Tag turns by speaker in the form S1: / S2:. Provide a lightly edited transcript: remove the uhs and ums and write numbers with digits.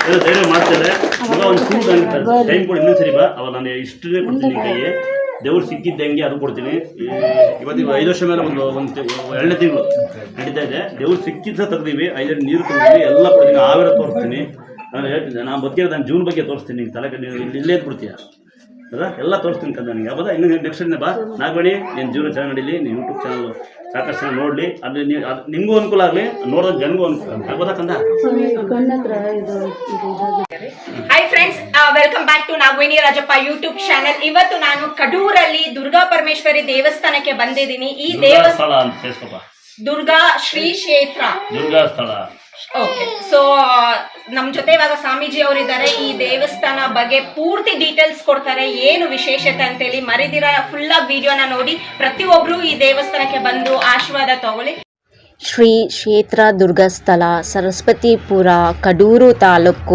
S1: ಧೈರ್ಯ ಮಾಡ್ತಾರೆ ಮಗ ಒಂದು ಟೈಮ್ ಕೊಡಿ ಇನ್ನೊಂದು ಸರಿ ಬಾ. ಅವಾಗ ನಾನು ಇಷ್ಟೇ ಕೊಡ್ತೀನಿ ಕೈಗೆ. ದೇವ್ರು ಸಿಕ್ಕಿದ್ದೆ ಹಂಗೆ ಅದು ಕೊಡ್ತೀನಿ. ಇವತ್ತಿಗೆ 5 ವರ್ಷ ಮೇಲೆ ಒಂದು 2 ತಿಂಗಳು ನಡೀತಾ ಇದೆ. ದೇವ್ರು ಸಿಕ್ಕಿದ್ದ ತೆಗ್ದೀವಿ, 5 ನೀರು ತೆಗ್ದೀವಿ, ಎಲ್ಲ ಕೊಡ್ತೀನಿ, ಆವೇರ ತೋರಿಸ್ತೀನಿ. ನಾನು ಹೇಳ್ತೀನಿ, ನಾನು ಬದುಕಿರೋ ನನ್ನ ಜೀವನ ಬಗ್ಗೆ ತೋರಿಸ್ತೀನಿ. ನಿಂಗೆ ತಲೆ ಇಲ್ಲೇ ಇದ್ಬಿಡ್ತೀಯ ಅದ ಎಲ್ಲ ತೋರಿಸ್ತೀನಿ ಕಂದ ನನಗೆ. ಹೌದಾ? ಇನ್ನು ನೆಕ್ಸ್ಟ್ ಬಾ ನಾಗಮಣಿ, ನಿನ್ನ ಜೀವನ ಚೆನ್ನಾಗಿ ನಡೀಲಿ, ನೀನು ಯೂಟ್ಯೂಬ್ ಚಾನಲ್ ಸಾಕಷ್ಟು ಚೆನ್ನಾಗಿ ನೋಡಲಿ, ಅದು ನಿಮಗೂ ಅನುಕೂಲ ಆಗಲಿ, ನೋಡೋದು ಜನಗೂ ಅನುಕೂಲ ಆಗ್ಬೋದಾ ಕಂದ?
S2: Hi friends, welcome back to Nagaveni Rajappa YouTube channel. ಇವತ್ತು ನಾನು ಕಡೂರಲ್ಲಿ ದುರ್ಗಾ ಪರಮೇಶ್ವರಿ ದೇವಸ್ಥಾನಕ್ಕೆ ಬಂದಿದ್ದೀನಿ. ಈ ದೇವಸ್ಥಾನ ದುರ್ಗಾ ಶ್ರೀ ಕ್ಷೇತ್ರ
S1: ದುರ್ಗಾ ಸ್ಥಳ.
S2: ಓಕೆ, ಸೊ ನಮ್ ಜೊತೆ ಇವಾಗ ಸ್ವಾಮೀಜಿ ಅವರಿದ್ದಾರೆ. ಈ ದೇವಸ್ಥಾನ ಬಗ್ಗೆ ಪೂರ್ತಿ ಡೀಟೇಲ್ಸ್ ಕೊಡ್ತಾರೆ, ಏನು ವಿಶೇಷತೆ ಅಂತೇಳಿ. ಮರಿದಿರ ಫುಲ್ ಆಗಿ ವಿಡಿಯೋನ ನೋಡಿ ಪ್ರತಿಯೊಬ್ರು ಈ ದೇವಸ್ಥಾನಕ್ಕೆ ಬಂದು ಆಶೀರ್ವಾದ ತಗೊಳ್ಳಿ.
S3: ಶ್ರೀ ಕ್ಷೇತ್ರ ದುರ್ಗಸ್ಥಳ, ಸರಸ್ವತಿಪುರ, ಕಡೂರು ತಾಲೂಕು.